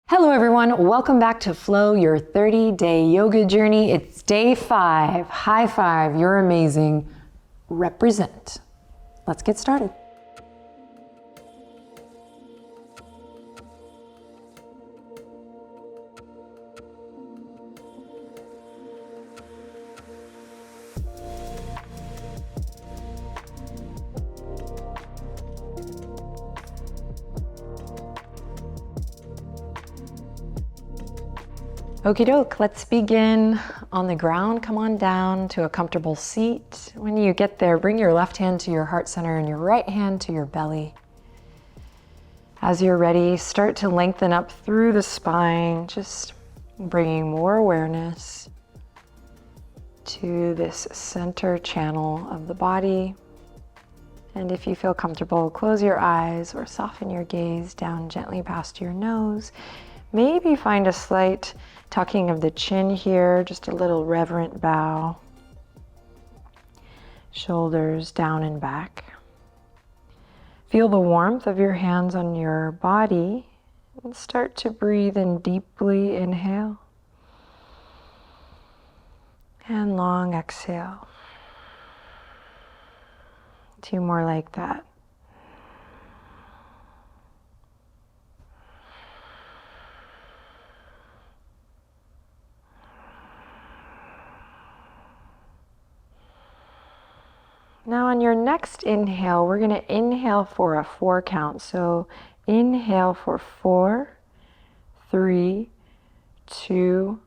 Hello everyone, welcome back to Flow, your 30-day yoga journey. It's day 5. High five, you're amazing. Represent. Let's get started. Okie doke, let's begin on the ground. Come on down to a comfortable seat. When you get there, bring your left hand to your heart center and your right hand to your belly. As you're ready, start to lengthen up through the spine, just bringing more awareness to this center channel of the body. And if you feel comfortable, close your eyes or soften your gaze down gently past your nose. Maybe find a slight tucking of the chin here, just a little reverent bow. Shoulders down and back. Feel the warmth of your hands on your body and start to breathe in deeply. Inhale and long exhale. 2 more like that. Now on your next inhale, we're going to inhale for a 4 count. So inhale for 4, 3, 2,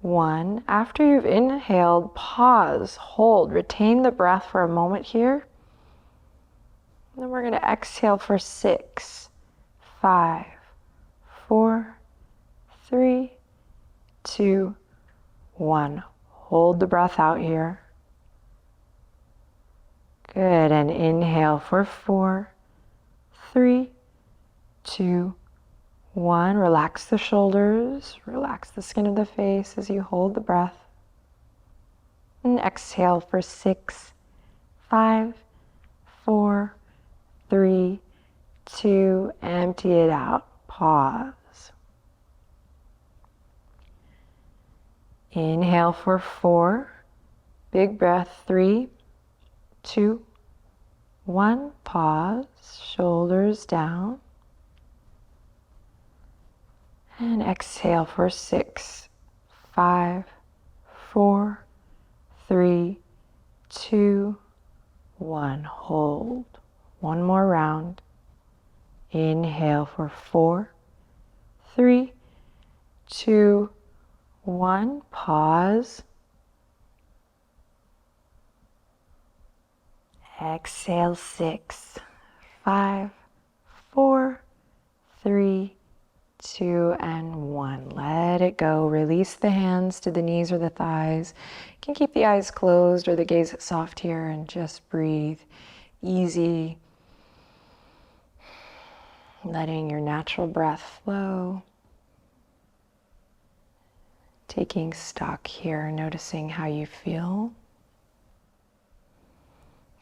1. After you've inhaled, pause, hold, retain the breath for a moment here. Then we're going to exhale for 6, 5, 4, 3, 2, 1. Hold the breath out here. Good, and inhale for 4, 3, 2, 1. Relax the shoulders, relax the skin of the face as you hold the breath. And exhale for 6, 5, 4, 3, 2, empty it out. Pause. Inhale for 4, big breath, 3, 2, 1, pause, shoulders down. And exhale for 6, 5, 4, 3, 2, 1. Hold. One more round. Inhale for 4, 3, 2, 1. Pause. Exhale 6, 5, 4, 3, 2, and 1. Let it go. Release the hands to the knees or the thighs. You can keep the eyes closed or the gaze soft here and just breathe easy. Letting your natural breath flow. Taking stock here, noticing how you feel.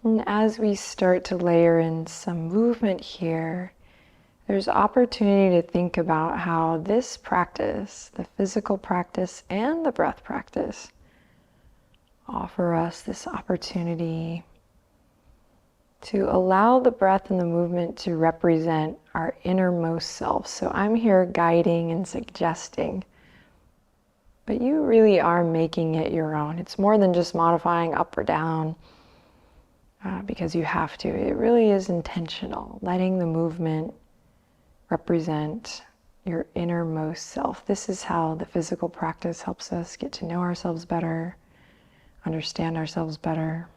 And as we start to layer in some movement here, there's opportunity to think about how this practice, the physical practice and the breath practice, offer us this opportunity to allow the breath and the movement to represent our innermost self. So I'm here guiding and suggesting, but you really are making it your own. It's more than just modifying up or down. Because you have to. It really is intentional, letting the movement represent your innermost self. This is how the physical practice helps us get to know ourselves better, understand ourselves better.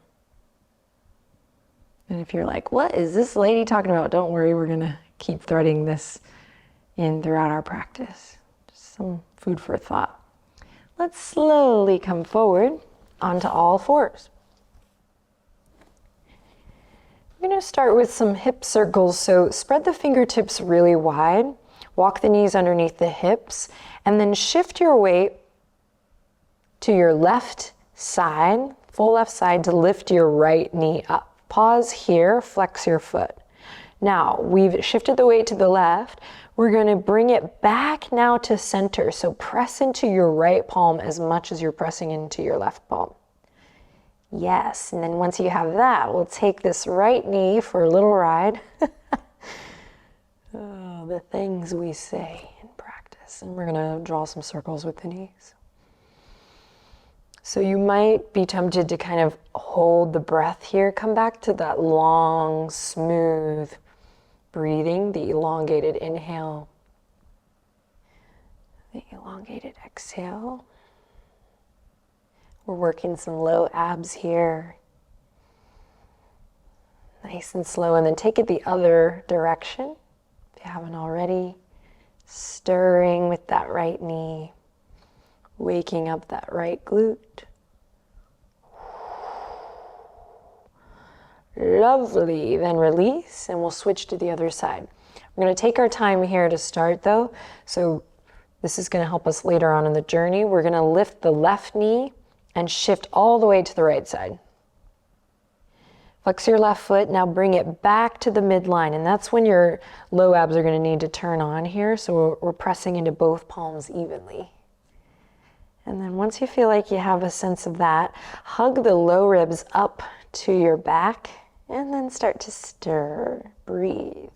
And if you're like, what is this lady talking about? Don't worry, we're gonna keep threading this in throughout our practice. Just some food for thought. Let's slowly come forward onto all fours. We're going to start with some hip circles, so spread the fingertips really wide, walk the knees underneath the hips, and then shift your weight to your left side, full left side, to lift your right knee up. Pause here, flex your foot. Now, we've shifted the weight to the left. We're going to bring it back now to center. So press into your right palm as much as you're pressing into your left palm. Yes, and then once you have that, we'll take this right knee for a little ride. Oh, the things we say in practice. And we're going to draw some circles with the knees. So you might be tempted to kind of hold the breath here. Come back to that long, smooth breathing, the elongated inhale, the elongated exhale. We're working some low abs here. Nice and slow, and then take it the other direction, if you haven't already. Stirring with that right knee, waking up that right glute. Lovely, then release, and we'll switch to the other side. We're gonna take our time here to start though, so this is gonna help us later on in the journey. We're gonna lift the left knee and shift all the way to the right side. Flex your left foot, now bring it back to the midline, and that's when your low abs are gonna need to turn on here, so we're pressing into both palms evenly. And then once you feel like you have a sense of that, hug the low ribs up to your back, and then start to stir, breathe.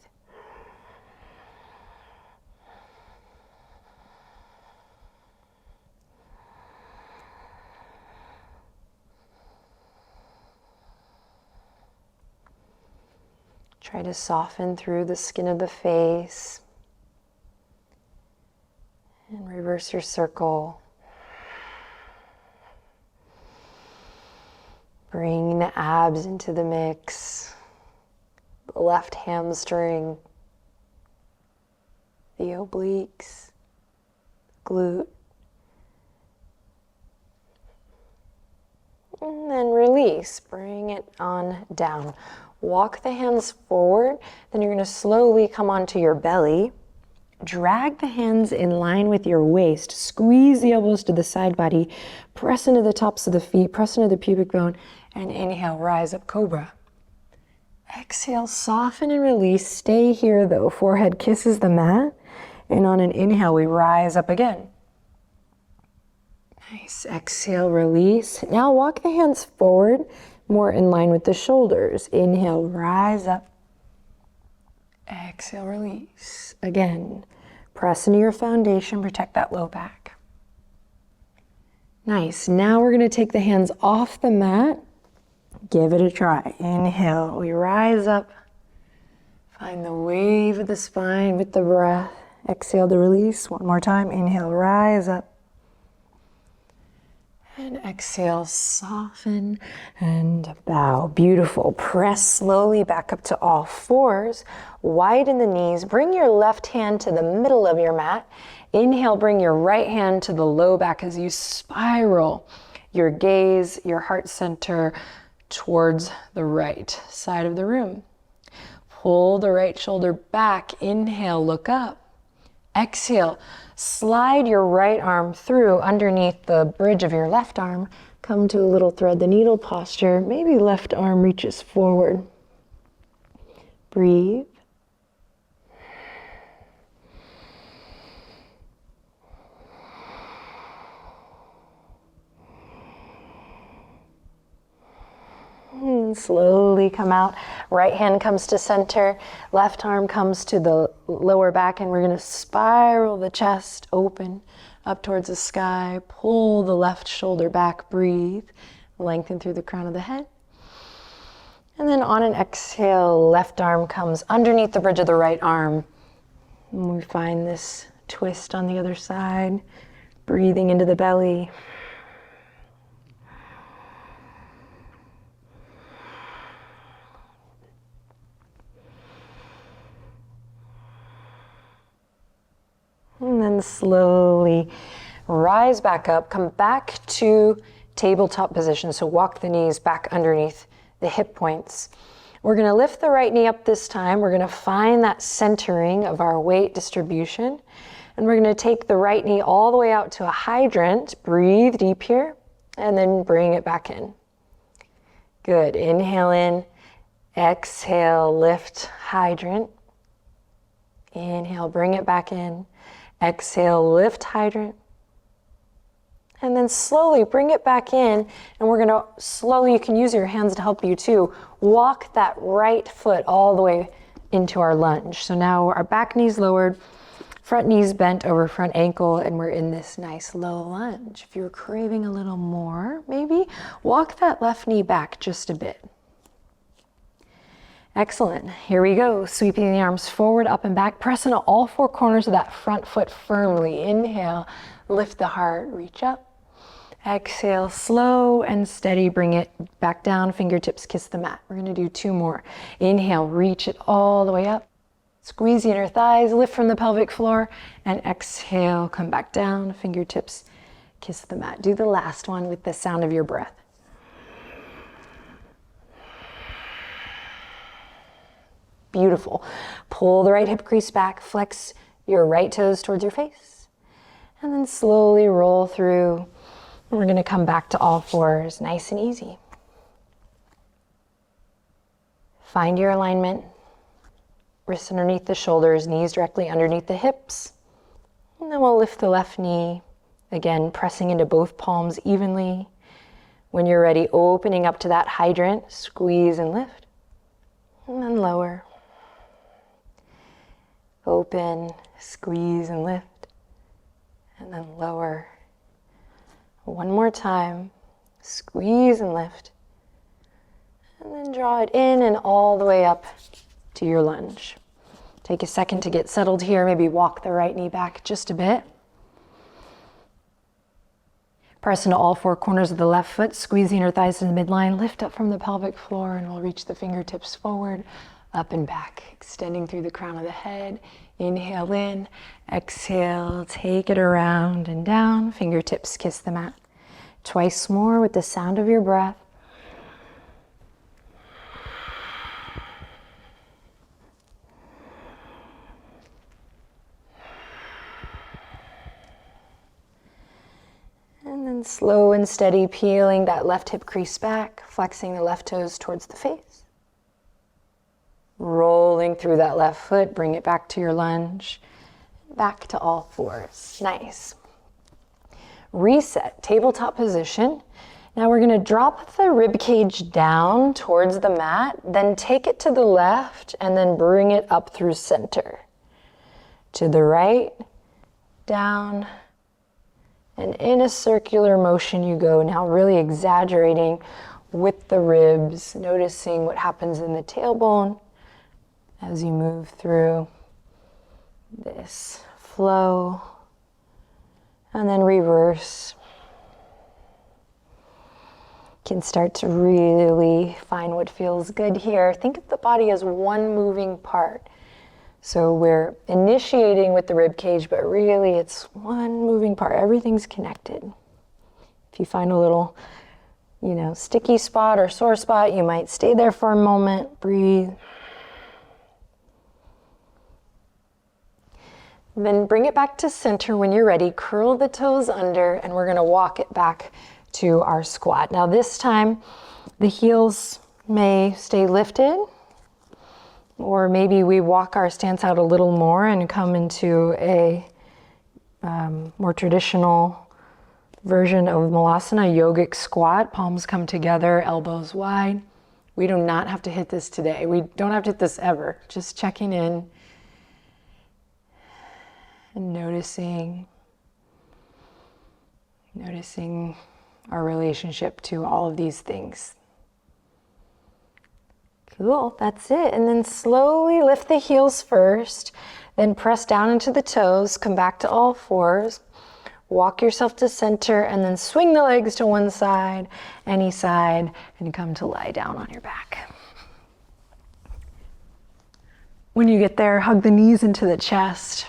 Try to soften through the skin of the face. And reverse your circle. Bring the abs into the mix. The left hamstring. The obliques. Glute. And then release. Bring it on down. Walk the hands forward, then you're going to slowly come onto your belly. Drag the hands in line with your waist. Squeeze the elbows to the side body. Press into the tops of the feet. Press into the pubic bone. And inhale, rise up, cobra. Exhale, soften and release. Stay here though. Forehead kisses the mat. And on an inhale, we rise up again. Nice. Exhale, release. Now walk the hands forward, more in line with the shoulders. Inhale, rise up. Exhale, release. Again, press into your foundation, protect that low back. Nice. Now we're going to take the hands off the mat. Give it a try. Inhale, we rise up. Find the wave of the spine with the breath. Exhale to release. One more time. Inhale, rise up. And exhale, soften and bow. Beautiful. Press slowly back up to all fours. Widen the knees. Bring your left hand to the middle of your mat. Inhale, bring your right hand to the low back as you spiral your gaze, your heart center towards the right side of the room. Pull the right shoulder back. Inhale, look up. Exhale, slide your right arm through underneath the bridge of your left arm. Come to a little thread the needle posture. Maybe left arm reaches forward. Breathe. And slowly come out. Right hand comes to center. Left arm comes to the lower back, and we're going to spiral the chest open up towards the sky. Pull the left shoulder back. Breathe. Lengthen through the crown of the head. And then on an exhale, left arm comes underneath the bridge of the right arm. And we find this twist on the other side. Breathing into the belly. And then slowly rise back up, come back to tabletop position. So walk the knees back underneath the hip points. We're gonna lift the right knee up this time. We're gonna find that centering of our weight distribution. And we're gonna take the right knee all the way out to a hydrant. Breathe deep here, and then bring it back in. Good, inhale in, exhale, lift, hydrant. Inhale, bring it back in. Exhale, lift hydrant. And then slowly bring it back in, and we're gonna slowly, you can use your hands to help you too, walk that right foot all the way into our lunge. So now our back knee's lowered, front knee's bent over front ankle, and we're in this nice low lunge. If you're craving a little more, maybe walk that left knee back just a bit. Excellent, here we go. Sweeping the arms forward, up and back. Press into all four corners of that front foot firmly. Inhale, lift the heart, reach up. Exhale, slow and steady, bring it back down, fingertips kiss the mat. We're gonna do two more. Inhale, reach it all the way up. Squeeze the inner thighs, lift from the pelvic floor, and exhale, come back down, fingertips kiss the mat. Do the last one with the sound of your breath. Beautiful. Pull the right hip crease back, flex your right toes towards your face, and then slowly roll through. We're gonna come back to all fours, nice and easy. Find your alignment. Wrists underneath the shoulders, knees directly underneath the hips. And then we'll lift the left knee, again, pressing into both palms evenly. When you're ready, opening up to that hydrant, squeeze and lift. And then lower. Open, squeeze and lift. And then lower. One more time, squeeze and lift. And then draw it in and all the way up to your lunge. Take a second to get settled here. Maybe walk the right knee back just a bit. Press into all four corners of the left foot, squeeze the inner thighs to the midline, lift up from the pelvic floor, and we'll reach the fingertips forward, up and back, extending through the crown of the head. Inhale in, exhale, take it around and down, fingertips kiss the mat. Twice more with the sound of your breath. And then slow and steady, peeling that left hip crease back, flexing the left toes towards the face. Rolling through that left foot, bring it back to your lunge. Back to all fours. Nice. Reset, tabletop position. Now we're gonna drop the rib cage down towards the mat, then take it to the left and then bring it up through center. To the right, down, and in a circular motion you go. Now really exaggerating with the ribs, noticing what happens in the tailbone as you move through this flow. And then reverse. Can start to really find what feels good here. Think of the body as one moving part. So we're initiating with the rib cage, but really it's one moving part. Everything's connected. If you find a little, sticky spot or sore spot, you might stay there for a moment, breathe. Then bring it back to center when you're ready. Curl the toes under, and we're gonna walk it back to our squat. Now this time, the heels may stay lifted, or maybe we walk our stance out a little more and come into a more traditional version of Malasana, yogic squat. Palms come together, elbows wide. We do not have to hit this today. We don't have to hit this ever. Just checking in and noticing our relationship to all of these things. Cool, that's it. And then slowly lift the heels first, then press down into the toes, come back to all fours, walk yourself to center, and then swing the legs to one side, any side, and come to lie down on your back. When you get there, hug the knees into the chest.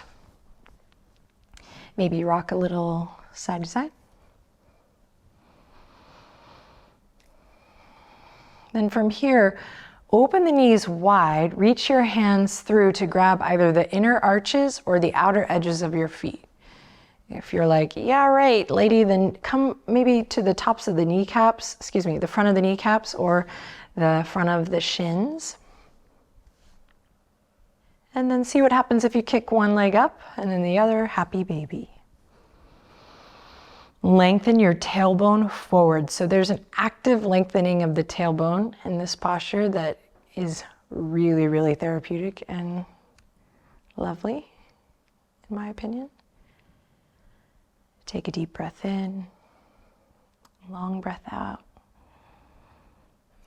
Maybe rock a little side to side. Then from here, open the knees wide, reach your hands through to grab either the inner arches or the outer edges of your feet. If you're like, yeah, right, lady, then come maybe to the tops of the kneecaps, the front of the kneecaps or the front of the shins. And then see what happens if you kick one leg up and then the other, happy baby. Lengthen your tailbone forward. So there's an active lengthening of the tailbone in this posture that is really, really therapeutic and lovely, in my opinion. Take a deep breath in, long breath out.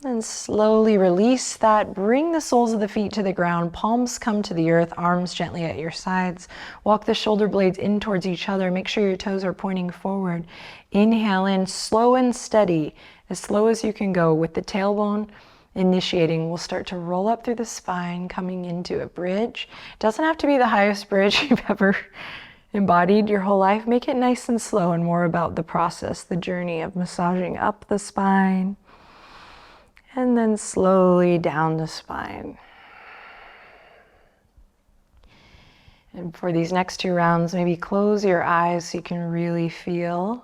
And slowly release that. Bring the soles of the feet to the ground. Palms come to the earth, arms gently at your sides. Walk the shoulder blades in towards each other. Make sure your toes are pointing forward. Inhale in, slow and steady, as slow as you can go with the tailbone initiating. We'll start to roll up through the spine, coming into a bridge. It doesn't have to be the highest bridge you've ever embodied your whole life. Make it nice and slow and more about the process, the journey of massaging up the spine. And then slowly down the spine. And for these next 2 rounds, maybe close your eyes so you can really feel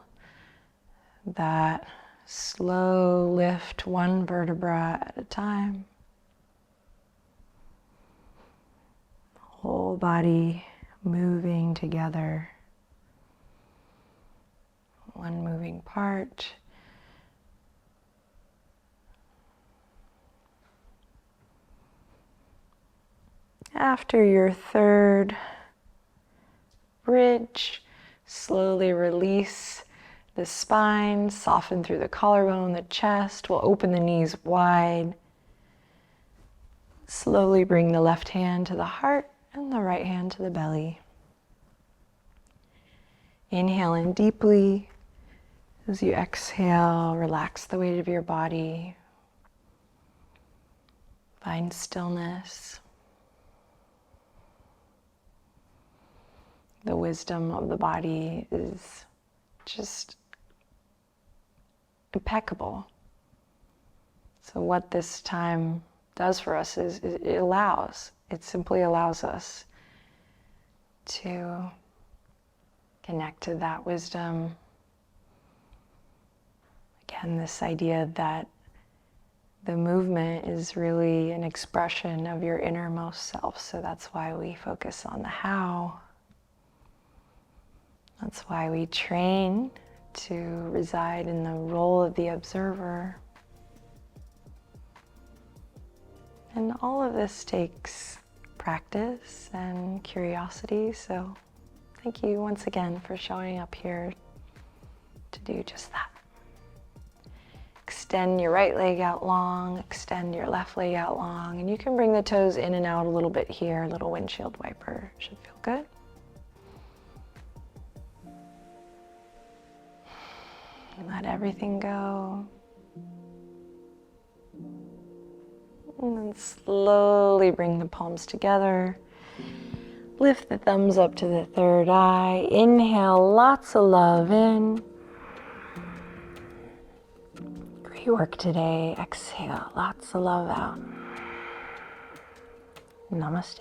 that slow lift, one vertebra at a time. Whole body moving together. One moving part. After your 3rd bridge, slowly release the spine, soften through the collarbone, the chest. We'll open the knees wide. Slowly bring the left hand to the heart and the right hand to the belly. Inhale in deeply. As you exhale, relax the weight of your body. Find stillness. The wisdom of the body is just impeccable. So what this time does for us is it simply allows us to connect to that wisdom. Again, this idea that the movement is really an expression of your innermost self. So that's why we focus on the how. That's why we train to reside in the role of the observer. And all of this takes practice and curiosity. So thank you once again for showing up here to do just that. Extend your right leg out long, extend your left leg out long, and you can bring the toes in and out a little bit here. A little windshield wiper should feel good. Let everything go. And then slowly bring the palms together. Lift the thumbs up to the 3rd eye. Inhale lots of love in. Great work today. Exhale lots of love out. Namaste.